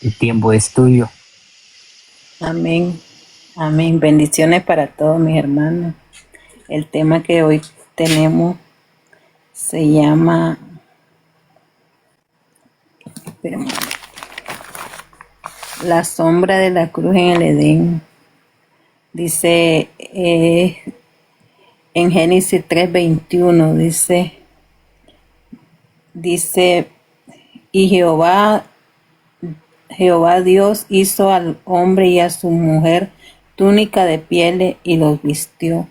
El tiempo es tuyo. Amén, amén. Bendiciones para todos mis hermanos. El tema que hoy tenemos se llama, espérame, la sombra de la cruz en el Edén. Dice en Génesis 3:21, dice, y Jehová Dios hizo al hombre y a su mujer túnica de pieles y los vistió.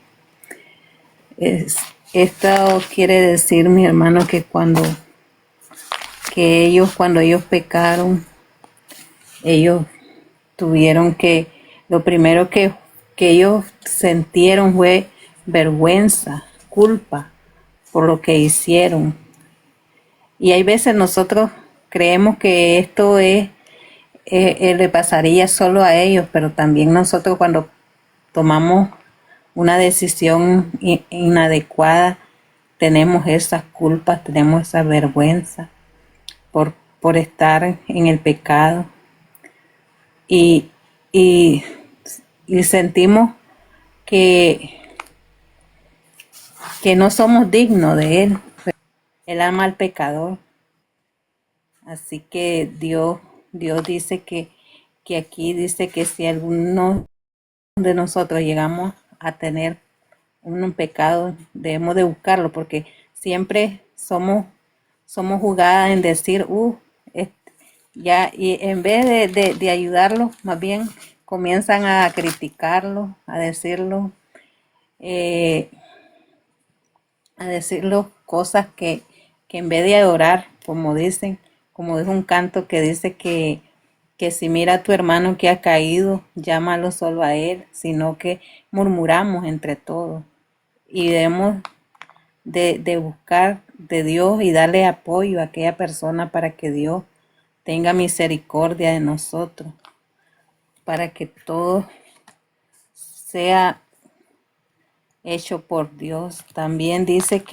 Esto quiere decir, mi hermano, que cuando ellos pecaron, ellos tuvieron lo primero que ellos sintieron fue vergüenza, culpa por lo que hicieron. Y hay veces nosotros creemos que esto le pasaría solo a ellos, pero también nosotros cuando tomamos una decisión inadecuada, tenemos esas culpas, tenemos esa vergüenza por estar en el pecado y, y, y sentimos que, que no somos dignos de Él. Él ama al pecador. Así que Dios dice que aquí dice que si alguno de nosotros llegamos a tener un pecado, debemos de buscarlo, porque siempre somos jugadas en decir, ya, y en vez de ayudarlo, más bien comienzan a criticarlo, eh, a decirlo cosas que en vez de orar, como dicen, como dijo un canto que dice que si mira a tu hermano que ha caído, llámalo solo a él, sino que murmuramos entre todos. Y debemos de buscar de Dios y darle apoyo a aquella persona para que Dios tenga misericordia de nosotros, para que todo sea hecho por Dios. También dice,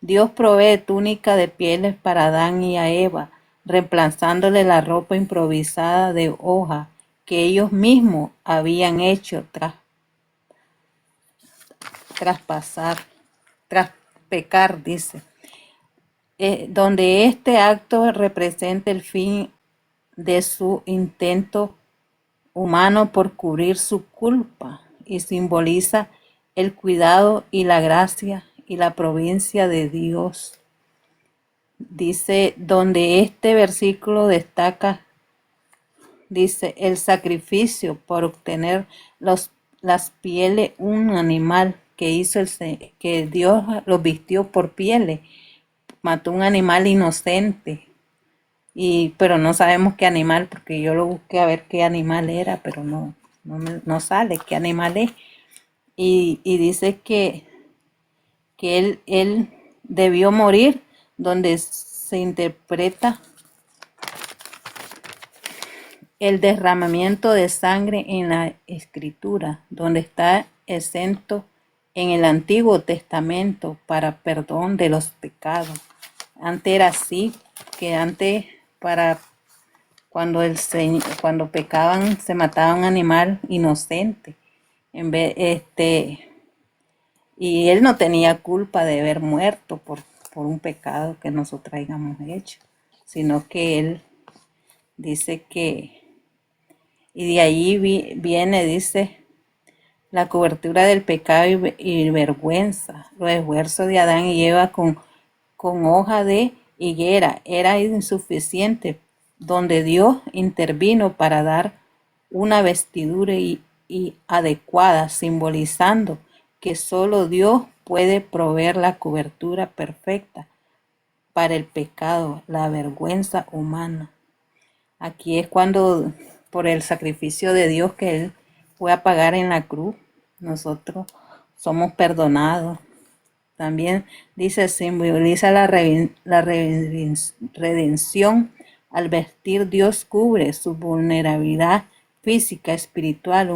Dios provee túnica de pieles para Adán y a Eva, reemplazándole la ropa improvisada de hoja que ellos mismos habían hecho tras pecar, dice. Donde este acto representa el fin de su intento humano por cubrir su culpa y simboliza el cuidado y la gracia y la providencia de Dios. Dice, donde este versículo destaca, dice, el sacrificio por obtener las pieles, un animal que Dios los vistió por pieles, mató un animal inocente. Pero no sabemos qué animal, porque yo lo busqué a ver qué animal era, pero no sale qué animal es. Y dice que él debió morir, donde se interpreta el derramamiento de sangre en la Escritura, donde está exento en el Antiguo Testamento para perdón de los pecados. Antes era así, que antes para cuando pecaban se mataba un animal inocente y él no tenía culpa de haber muerto por un pecado que nosotros hayamos hecho, sino que él dice y de allí viene, dice, la cobertura del pecado y vergüenza. Los esfuerzos de Adán y Eva con hoja de higuera era insuficiente, donde Dios intervino para dar una vestidura y adecuada, simbolizando que solo Dios puede proveer la cobertura perfecta para el pecado, la vergüenza humana. Aquí es cuando, por el sacrificio de Dios que Él fue a pagar en la cruz, nosotros somos perdonados. También dice, simboliza la redención. Al vestir, Dios cubre su vulnerabilidad física, espiritual,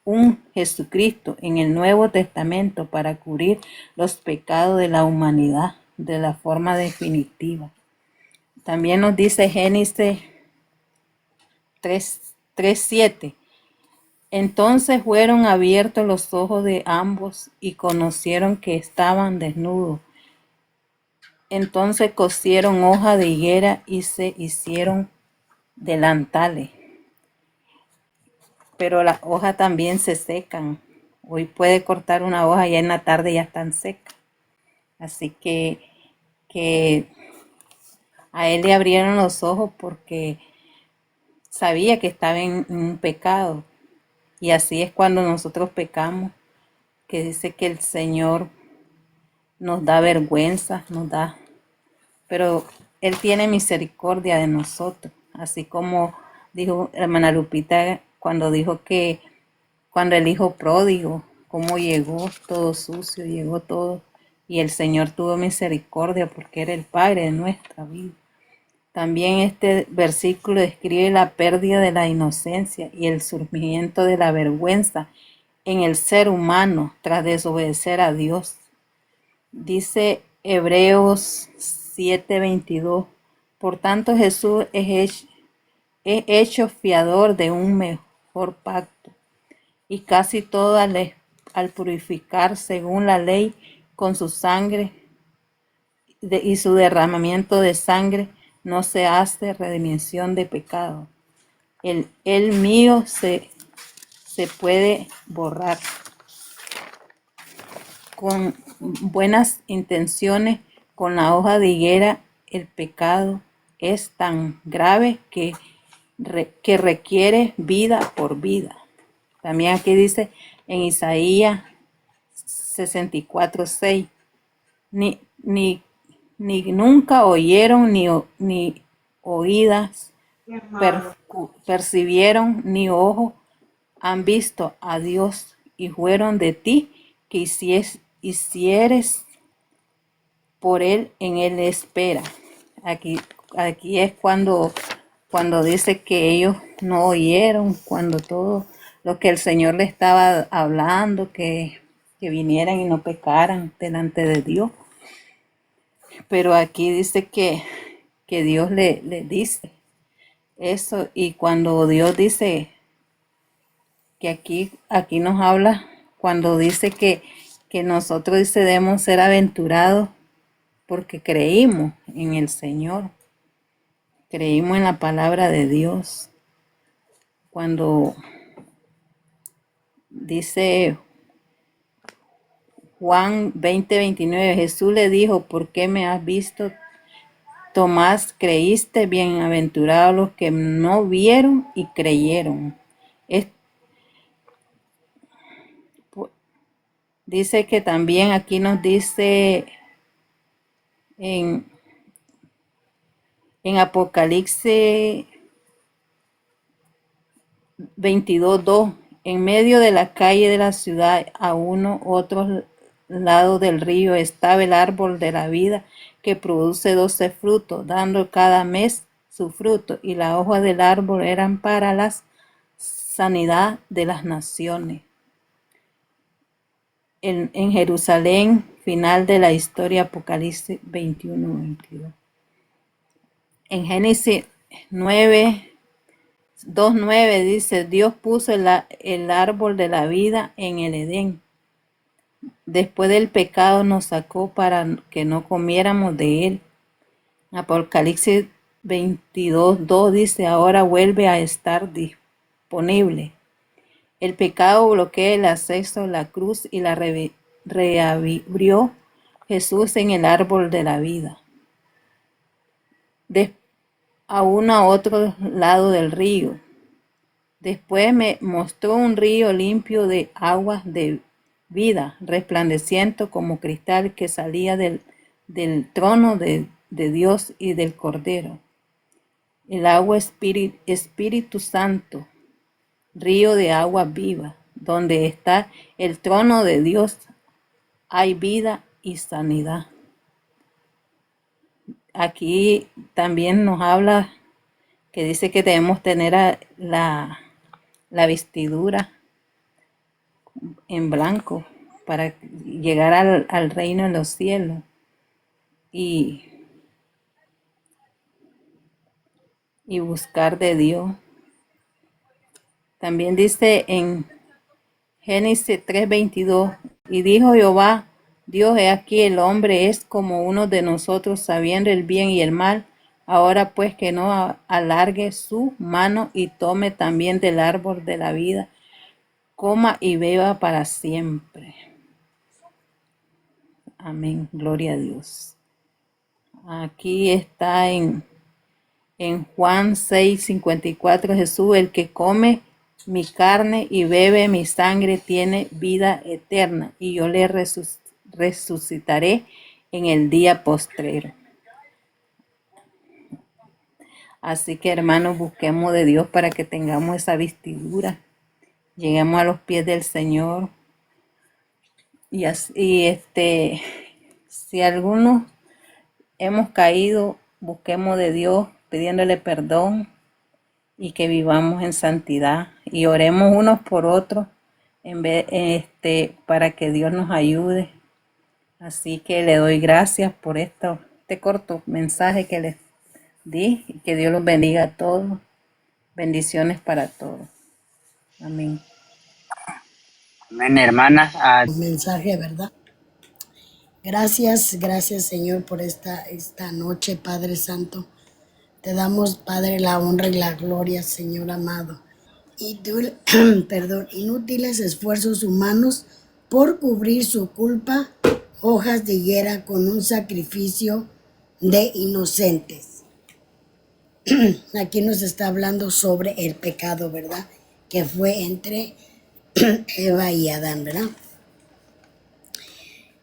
un Jesucristo en el Nuevo Testamento para cubrir los pecados de la humanidad de la forma definitiva. También nos dice Génesis 3:7. Entonces fueron abiertos los ojos de ambos y conocieron que estaban desnudos. Entonces cosieron hoja de higuera y se hicieron delantales. Pero las hojas también se secan. Hoy puede cortar una hoja y en la tarde ya están secas. Así que a él le abrieron los ojos porque sabía que estaba en un pecado. Y así es cuando nosotros pecamos, que dice que el Señor nos da vergüenza, pero Él tiene misericordia de nosotros. Así como dijo hermana Lupita cuando dijo que cuando el hijo pródigo, cómo llegó todo sucio, llegó todo, y el Señor tuvo misericordia porque era el Padre de nuestra vida. También este versículo describe la pérdida de la inocencia y el surgimiento de la vergüenza en el ser humano tras desobedecer a Dios. Dice Hebreos 7:22, por tanto Jesús es hecho fiador de un mejor pacto, y casi todo al purificar según la ley con su sangre y su derramamiento de sangre, no se hace redención de pecado. El mío se puede borrar. Con buenas intenciones, con la hoja de higuera, el pecado es tan grave que requiere vida por vida. También aquí dice en Isaías 64:6, ni nunca oyeron, ni oídas percibieron, ni ojos han visto a Dios, y fueron de ti que hicieres por él, en él espera. Aquí es cuando dice que ellos no oyeron, cuando todo lo que el Señor le estaba hablando, que vinieran y no pecaran delante de Dios. Pero aquí dice que Dios le dice eso, y cuando Dios dice que aquí nos habla, cuando dice que nosotros dice debemos ser aventurados porque creímos en el Señor, creímos en la palabra de Dios. Cuando dice Juan 20:29, Jesús le dijo, ¿por qué me has visto, Tomás? Creíste, bienaventurados los que no vieron y creyeron. Dice que también aquí nos dice en Apocalipsis 22:2, en medio de la calle de la ciudad, a otro lado del río, estaba el árbol de la vida que produce 12 frutos, dando cada mes su fruto, y las hojas del árbol eran para la sanidad de las naciones. En Jerusalén, final de la historia, Apocalipsis 21:22. En Génesis 2:9 dice, Dios puso el árbol de la vida en el Edén. Después del pecado nos sacó para que no comiéramos de él. Apocalipsis 22:2 dice, ahora vuelve a estar disponible. El pecado bloquea el acceso a la cruz y la reabrió Jesús en el árbol de la vida. A otro lado del río. Después me mostró un río limpio de aguas de vida, resplandeciente como cristal, que salía del trono de Dios y del Cordero. El agua Espíritu Santo, río de agua viva, donde está el trono de Dios, hay vida y sanidad. Aquí también nos habla que dice que debemos tener la vestidura en blanco para llegar al reino de los cielos. Y y buscar de Dios. También dice en Génesis 3:22, y dijo Jehová, Dios, he aquí el hombre es como uno de nosotros, sabiendo el bien y el mal. Ahora pues que no alargue su mano y tome también del árbol de la vida, coma y beba para siempre. Amén, gloria a Dios. Aquí está en Juan 6:54, Jesús, el que come mi carne y bebe mi sangre tiene vida eterna, y yo le resucitaré en el día postrero. Así que, hermanos, busquemos de Dios para que tengamos esa vestidura, lleguemos a los pies del Señor. Y así, si algunos hemos caído, busquemos de Dios, pidiéndole perdón y que vivamos en santidad y oremos unos por otros para que Dios nos ayude. Así que le doy gracias por este corto mensaje que les di y que Dios los bendiga a todos. Bendiciones para todos. Amén. Amén, hermana. Mensaje, ¿verdad? Gracias, gracias Señor por esta noche, Padre Santo. Te damos, Padre, la honra y la gloria, Señor amado. Inútiles esfuerzos humanos por cubrir su culpa, hojas de higuera con un sacrificio de inocentes. Aquí nos está hablando sobre el pecado, ¿verdad? Que fue entre Eva y Adán, ¿verdad?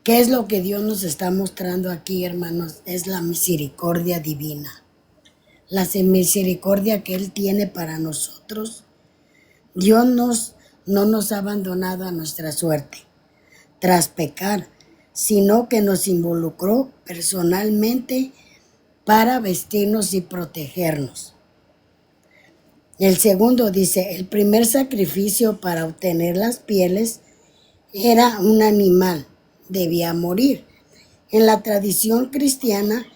¿Qué es lo que Dios nos está mostrando aquí, hermanos? Es la misericordia divina. La misericordia que Él tiene para nosotros. Dios no nos ha abandonado a nuestra suerte tras pecar, sino que nos involucró personalmente para vestirnos y protegernos. El segundo dice, el primer sacrificio para obtener las pieles era un animal, debía morir. En la tradición cristiana,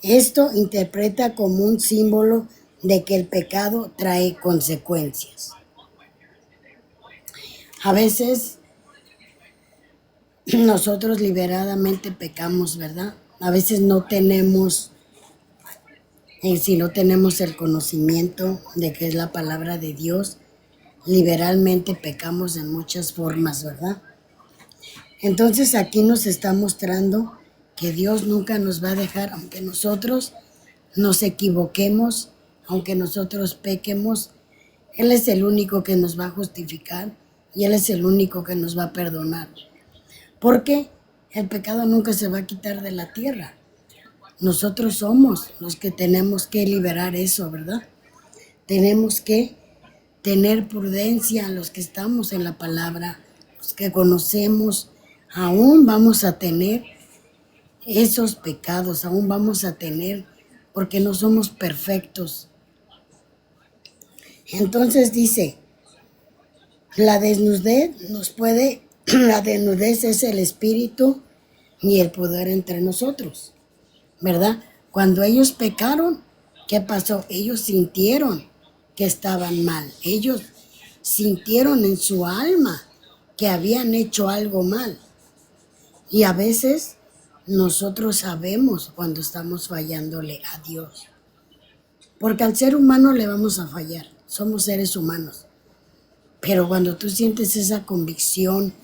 esto interpreta como un símbolo de que el pecado trae consecuencias. A veces nosotros liberadamente pecamos, ¿verdad? A veces no tenemos, si no tenemos el conocimiento de que es la palabra de Dios, liberalmente pecamos en muchas formas, ¿verdad? Entonces aquí nos está mostrando que Dios nunca nos va a dejar, aunque nosotros nos equivoquemos, aunque nosotros pequemos, Él es el único que nos va a justificar y Él es el único que nos va a perdonar. Porque el pecado nunca se va a quitar de la tierra. Nosotros somos los que tenemos que liberar eso, ¿verdad? Tenemos que tener prudencia, los que estamos en la palabra, los que conocemos, aún vamos a tener esos pecados, aún vamos a tener, porque no somos perfectos. Entonces dice, la desnudez es el espíritu y el poder entre nosotros, ¿verdad? Cuando ellos pecaron, ¿qué pasó? Ellos sintieron que estaban mal. Ellos sintieron en su alma que habían hecho algo mal. Y a veces nosotros sabemos cuando estamos fallándole a Dios. Porque al ser humano le vamos a fallar. Somos seres humanos. Pero cuando tú sientes esa convicción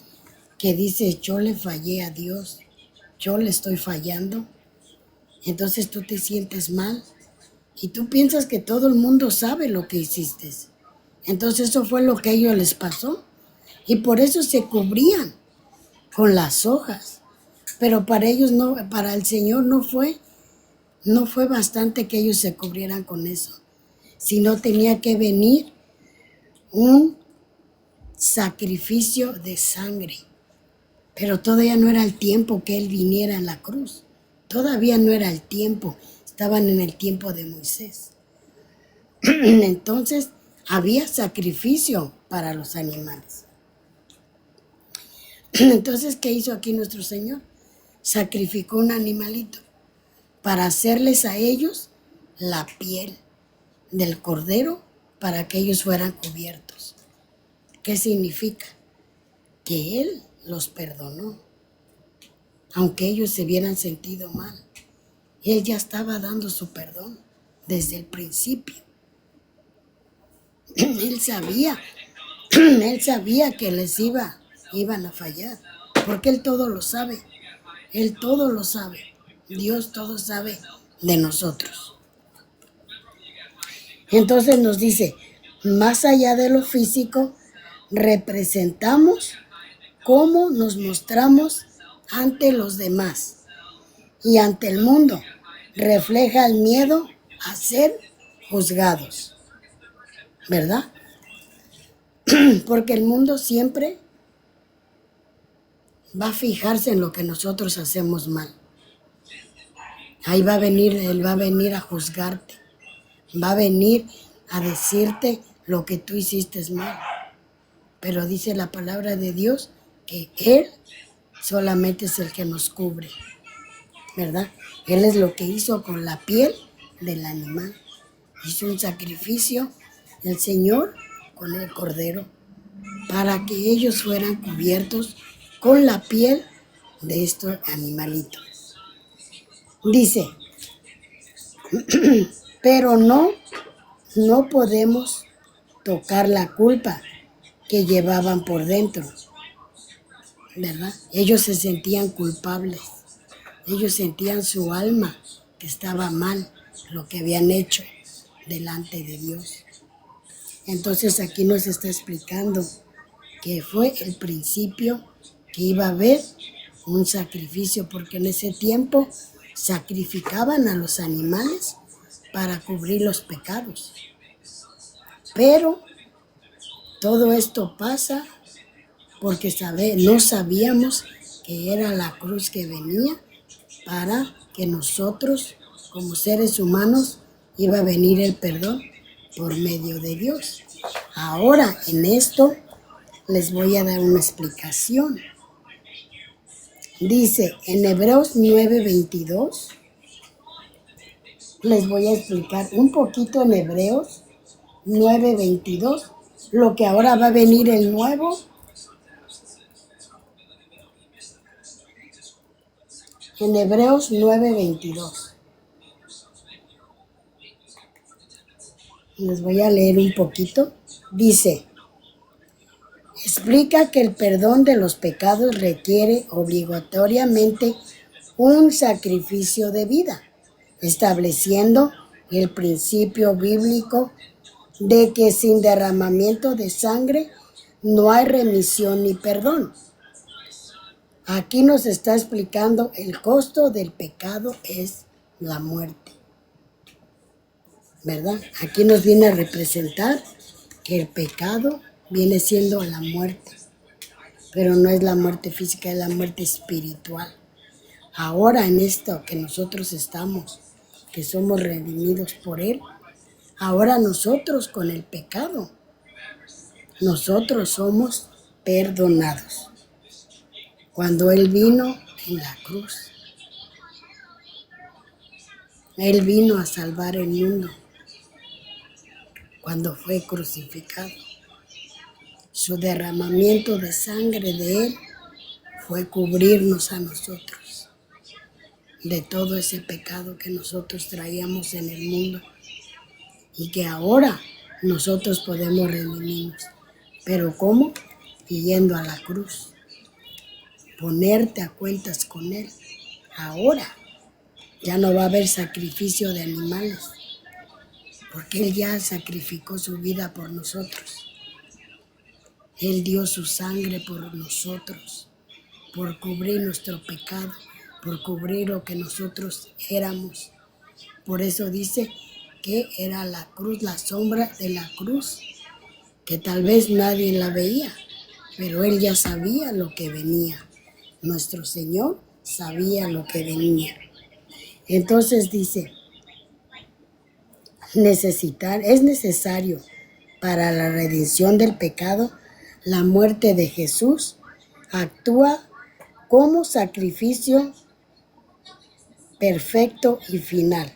que dice, yo le fallé a Dios, yo le estoy fallando, entonces tú te sientes mal y tú piensas que todo el mundo sabe lo que hiciste. Entonces eso fue lo que a ellos les pasó y por eso se cubrían con las hojas. Pero para ellos no, para el Señor no fue bastante que ellos se cubrieran con eso, sino tenía que venir un sacrificio de sangre. Pero todavía no era el tiempo que Él viniera a la cruz. Todavía no era el tiempo. Estaban en el tiempo de Moisés. Entonces había sacrificio para los animales. Entonces, ¿qué hizo aquí nuestro Señor? Sacrificó un animalito para hacerles a ellos la piel. del Cordero para que ellos fueran cubiertos. ¿Qué significa? Que Él los perdonó, aunque ellos se hubieran sentido mal. Él ya estaba dando su perdón desde el principio. Él sabía que les iban a fallar, porque Él todo lo sabe. Él todo lo sabe. Dios todo sabe de nosotros. Entonces nos dice, más allá de lo físico, representamos cómo nos mostramos ante los demás y ante el mundo. Refleja el miedo a ser juzgados, ¿verdad? Porque el mundo siempre va a fijarse en lo que nosotros hacemos mal. Ahí va a venir, Él va a venir a juzgarte. Va a venir a decirte lo que tú hiciste mal. Pero dice la palabra de Dios que Él solamente es el que nos cubre, ¿verdad? Él es lo que hizo con la piel del animal. Hizo un sacrificio el Señor con el Cordero para que ellos fueran cubiertos con la piel de estos animalitos. Dice, pero no podemos tocar la culpa que llevaban por dentro, ¿verdad? Ellos se sentían culpables. Ellos sentían su alma que estaba mal lo que habían hecho delante de Dios. Entonces aquí nos está explicando que fue el principio que iba a haber un sacrificio, porque en ese tiempo sacrificaban a los animales para cubrir los pecados. Pero todo esto pasa porque no sabíamos que era la cruz que venía para que nosotros, como seres humanos, iba a venir el perdón por medio de Dios. Ahora, en esto, les voy a dar una explicación. Dice en Hebreos 9:22, les voy a explicar un poquito en Hebreos 9:22, lo que ahora va a venir el nuevo. En Hebreos 9:22. Les voy a leer un poquito. Dice, explica que el perdón de los pecados requiere obligatoriamente un sacrificio de vida, estableciendo el principio bíblico de que sin derramamiento de sangre no hay remisión ni perdón. Aquí nos está explicando el costo del pecado es la muerte, ¿verdad? Aquí nos viene a representar que el pecado viene siendo la muerte, pero no es la muerte física, es la muerte espiritual. Ahora en esto que nosotros estamos, que somos redimidos por Él, ahora nosotros con el pecado, nosotros somos perdonados. Cuando Él vino en la cruz, Él vino a salvar el mundo. Cuando fue crucificado, su derramamiento de sangre de Él fue cubrirnos a nosotros de todo ese pecado que nosotros traíamos en el mundo y que ahora nosotros podemos redimirnos. ¿Pero cómo? Yendo a la cruz. Ponerte a cuentas con Él. Ahora ya no va a haber sacrificio de animales, porque Él ya sacrificó su vida por nosotros. Él dio su sangre por nosotros, por cubrir nuestro pecado, por cubrir lo que nosotros éramos. Por eso dice que era la cruz, la sombra de la cruz, que tal vez nadie la veía, pero Él ya sabía lo que venía. Nuestro Señor sabía lo que venía. Entonces dice, es necesario para la redención del pecado, la muerte de Jesús actúa como sacrificio perfecto y final.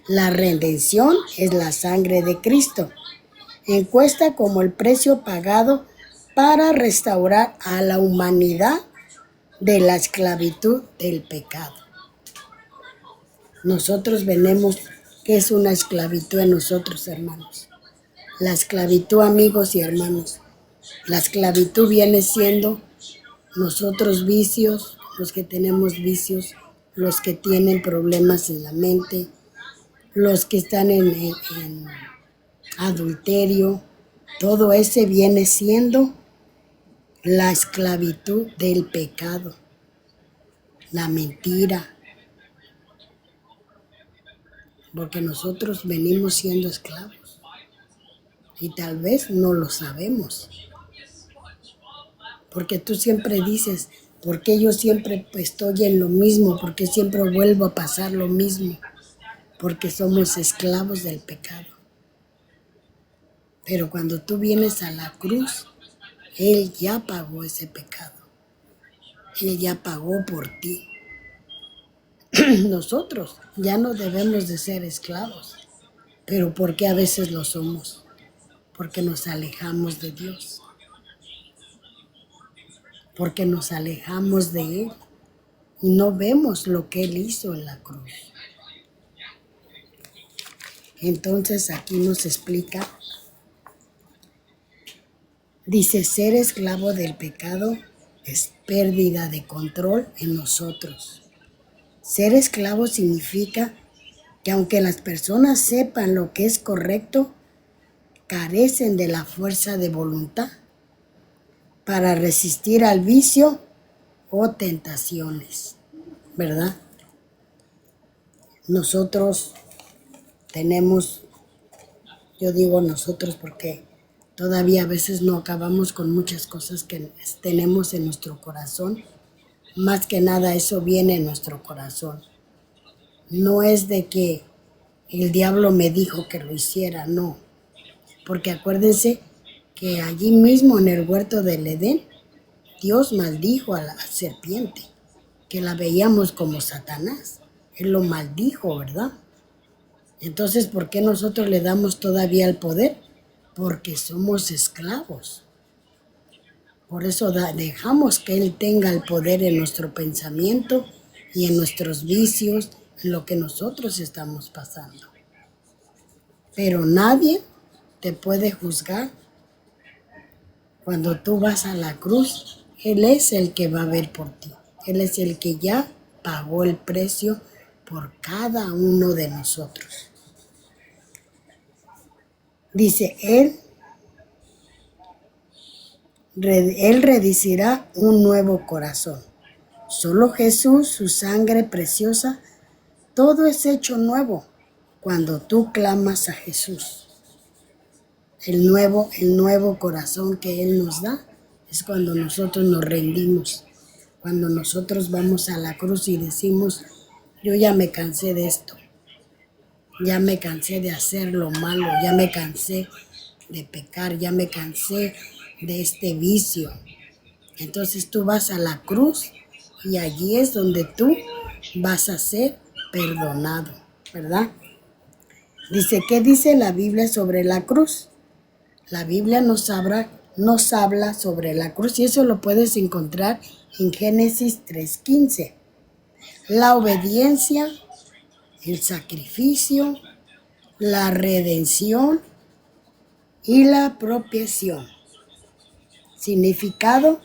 La redención es la sangre de Cristo. Encuesta como el precio pagado para restaurar a la humanidad de la esclavitud del pecado. Nosotros venimos, ¿qué es una esclavitud en nosotros, hermanos? La esclavitud, amigos y hermanos, la esclavitud viene siendo nosotros vicios, los que tenemos vicios, los que tienen problemas en la mente, los que están en adulterio, todo ese viene siendo la esclavitud del pecado, la mentira, porque nosotros venimos siendo esclavos y tal vez no lo sabemos, porque tú siempre dices, ¿por qué yo siempre estoy en lo mismo? ¿Por qué siempre vuelvo a pasar lo mismo? Porque somos esclavos del pecado. Pero cuando tú vienes a la cruz, Él ya pagó ese pecado. Él ya pagó por ti. Nosotros ya no debemos de ser esclavos. Pero ¿por qué a veces lo somos? Porque nos alejamos de Dios. Porque nos alejamos de Él. Y no vemos lo que Él hizo en la cruz. Entonces aquí nos explica. Dice, ser esclavo del pecado es pérdida de control en nosotros. Ser esclavo significa que aunque las personas sepan lo que es correcto, carecen de la fuerza de voluntad para resistir al vicio o tentaciones, ¿verdad? Nosotros tenemos, yo digo nosotros porque todavía a veces no acabamos con muchas cosas que tenemos en nuestro corazón. Más que nada eso viene en nuestro corazón. No es de que el diablo me dijo que lo hiciera, no. Porque acuérdense que allí mismo en el huerto del Edén, Dios maldijo a la serpiente, que la veíamos como Satanás. Él lo maldijo, ¿verdad? Entonces, ¿por qué nosotros le damos todavía el poder? Porque somos esclavos. Por eso dejamos que Él tenga el poder en nuestro pensamiento y en nuestros vicios, en lo que nosotros estamos pasando. Pero nadie te puede juzgar. Cuando tú vas a la cruz, Él es el que va a ver por ti. Él es el que ya pagó el precio por cada uno de nosotros. Dice, Él redicirá un nuevo corazón. Solo Jesús, su sangre preciosa, todo es hecho nuevo cuando tú clamas a Jesús. El nuevo corazón que Él nos da es cuando nosotros nos rendimos. Cuando nosotros vamos a la cruz y decimos, yo ya me cansé de esto. Ya me cansé de hacer lo malo, ya me cansé de pecar, ya me cansé de este vicio. Entonces tú vas a la cruz y allí es donde tú vas a ser perdonado, ¿verdad? Dice, ¿qué dice la Biblia sobre la cruz? La Biblia nos habla sobre la cruz y eso lo puedes encontrar en Génesis 3:15. La obediencia, el sacrificio, la redención y la apropiación. Significado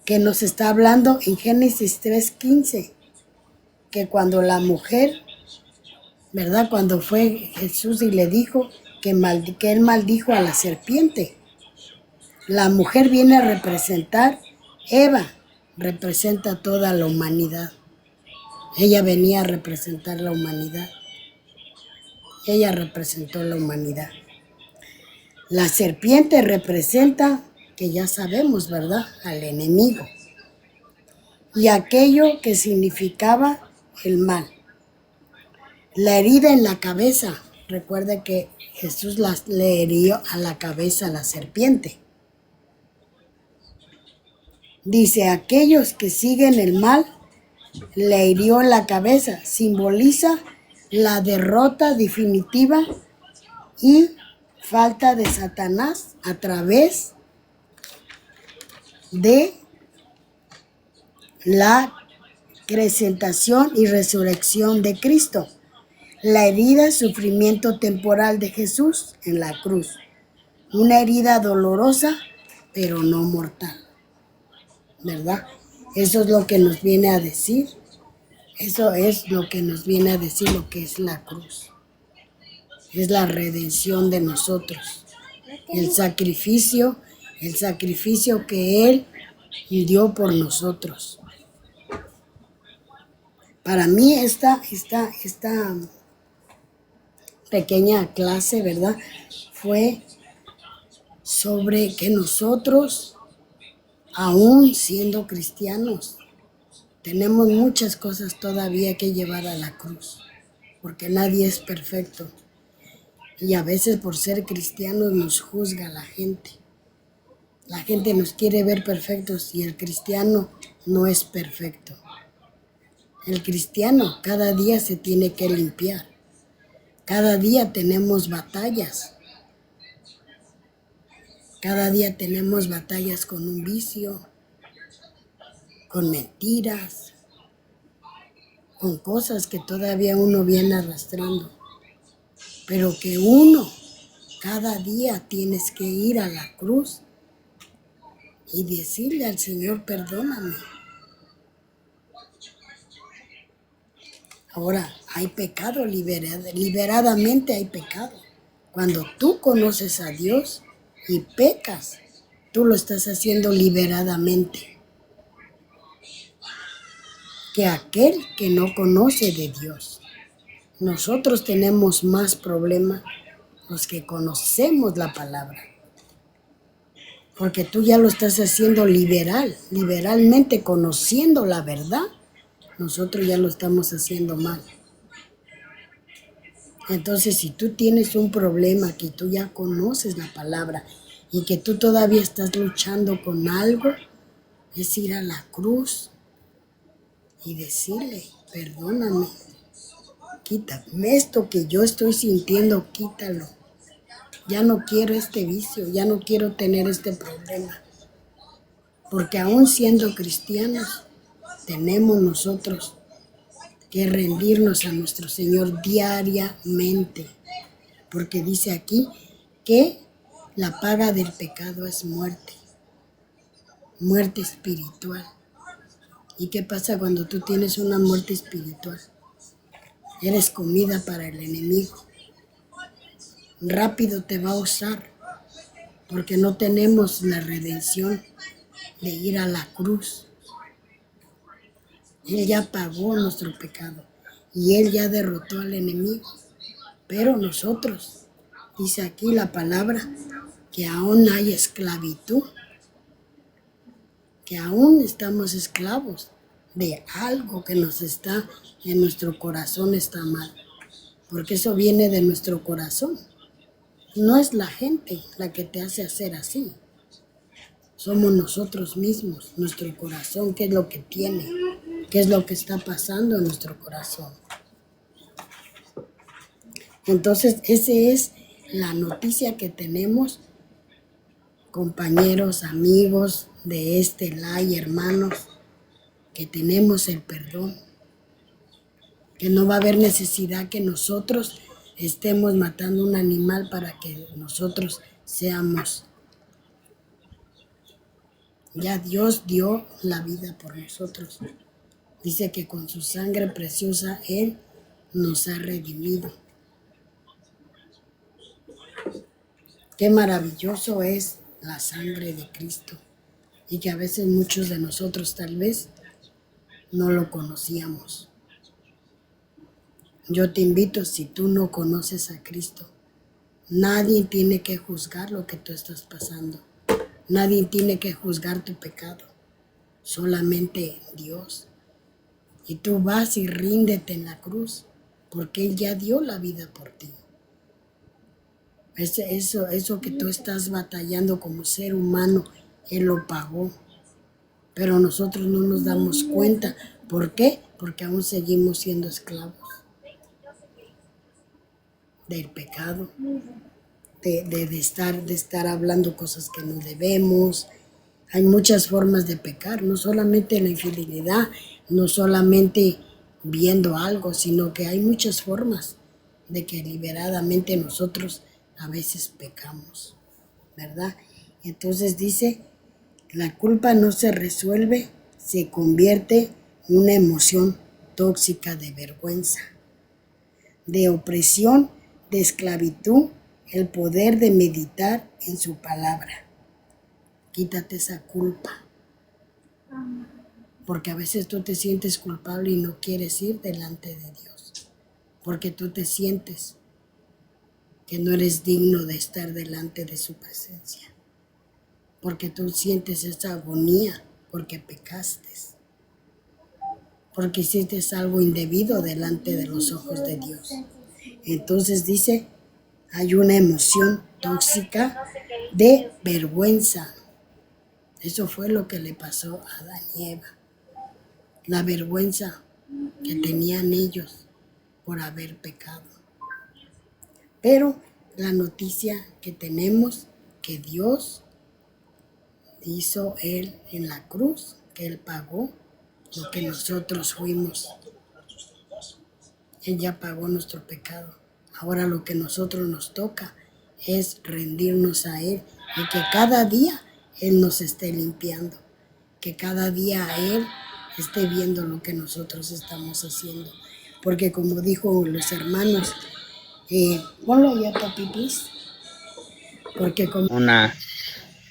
que nos está hablando en Génesis 3:15, que cuando la mujer, ¿verdad? Cuando fue Jesús y le dijo que Él maldijo a la serpiente. La mujer viene a representar, Eva representa toda la humanidad. Ella venía a representar la humanidad. Ella representó la humanidad. La serpiente representa, que ya sabemos, ¿verdad?, al enemigo. Y aquello que significaba el mal. La herida en la cabeza. Recuerde que Jesús le hirió a la cabeza a la serpiente. Dice, aquellos que siguen el mal, le hirió en la cabeza. Simboliza la derrota definitiva y falta de Satanás a través de la presentación y resurrección de Cristo, la herida y sufrimiento temporal de Jesús en la cruz, una herida dolorosa pero no mortal, ¿verdad? Eso es lo que nos viene a decir, eso es lo que nos viene a decir lo que es la cruz, es la redención de nosotros, el sacrificio que Él dio por nosotros. Para mí esta pequeña clase, ¿verdad?, fue sobre que nosotros, aún siendo cristianos, tenemos muchas cosas todavía que llevar a la cruz, porque nadie es perfecto. Y a veces por ser cristianos nos juzga la gente. La gente nos quiere ver perfectos y el cristiano no es perfecto. El cristiano cada día se tiene que limpiar. Cada día tenemos batallas. Cada día tenemos batallas con un vicio, con mentiras, con cosas que todavía uno viene arrastrando. Pero que uno cada día tienes que ir a la cruz y decirle al Señor, perdóname. Ahora, hay pecado, liberadamente hay pecado. Cuando tú conoces a Dios y pecas, tú lo estás haciendo liberadamente. Que aquel que no conoce de Dios. Nosotros tenemos más problemas los que conocemos la palabra. Porque tú ya lo estás haciendo liberalmente conociendo la verdad. Nosotros ya lo estamos haciendo mal. Entonces, si tú tienes un problema que tú ya conoces la palabra y que tú todavía estás luchando con algo, es ir a la cruz y decirle, perdóname, quítame esto que yo estoy sintiendo, quítalo. Ya no quiero este vicio, ya no quiero tener este problema. Porque aún siendo cristianos, tenemos nosotros que rendirnos a nuestro Señor diariamente. Porque dice aquí que la paga del pecado es muerte, muerte espiritual. ¿Y qué pasa cuando tú tienes una muerte espiritual? Eres comida para el enemigo. Rápido te va a usar, porque no tenemos la redención de ir a la cruz. Él ya pagó nuestro pecado y Él ya derrotó al enemigo. Pero nosotros, dice aquí la palabra, que aún hay esclavitud, que aún estamos esclavos de algo que nos está en nuestro corazón, está mal, porque eso viene de nuestro corazón. No es la gente la que te hace hacer así. Somos nosotros mismos, nuestro corazón, qué es lo que tiene, qué es lo que está pasando en nuestro corazón. Entonces, esa es la noticia que tenemos, compañeros, amigos de este live, hermanos, que tenemos el perdón, que no va a haber necesidad que nosotros estemos matando un animal para que nosotros seamos. Ya Dios dio la vida por nosotros. Dice que con su sangre preciosa Él nos ha redimido. Qué maravilloso es la sangre de Cristo. Y que a veces muchos de nosotros tal vez no lo conocíamos. Yo te invito, si tú no conoces a Cristo, nadie tiene que juzgar lo que tú estás pasando. Nadie tiene que juzgar tu pecado. Solamente Dios. Y tú vas y ríndete en la cruz, porque Él ya dio la vida por ti. Eso que tú estás batallando como ser humano, Él lo pagó. Pero nosotros no nos damos cuenta. ¿Por qué? Porque aún seguimos siendo esclavos. del pecado, de estar hablando cosas que no debemos. Hay muchas formas de pecar, no solamente la infidelidad, no solamente viendo algo, sino que hay muchas formas de que deliberadamente nosotros a veces pecamos, ¿verdad? Entonces dice, la culpa no se resuelve, se convierte en una emoción tóxica de vergüenza, de opresión, de esclavitud, el poder de meditar en su palabra. Quítate esa culpa. Porque a veces tú te sientes culpable y no quieres ir delante de Dios. Porque tú te sientes que no eres digno de estar delante de su presencia. Porque tú sientes esa agonía porque pecaste. Porque hiciste algo indebido delante de los ojos de Dios. Entonces dice, hay una emoción tóxica de vergüenza. Eso fue lo que le pasó a Adán y Eva. La vergüenza que tenían ellos por haber pecado. Pero la noticia que tenemos, que Dios hizo Él en la cruz, que Él pagó lo que nosotros fuimos. Él ya pagó nuestro pecado. Ahora lo que nosotros nos toca es rendirnos a Él y que cada día Él nos esté limpiando, que cada día Él esté viendo lo que nosotros estamos haciendo. Porque como dijo los hermanos, ponlo ya, papi, please. Porque como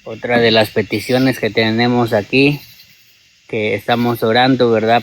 Otra de las peticiones que tenemos aquí, que estamos orando, ¿verdad?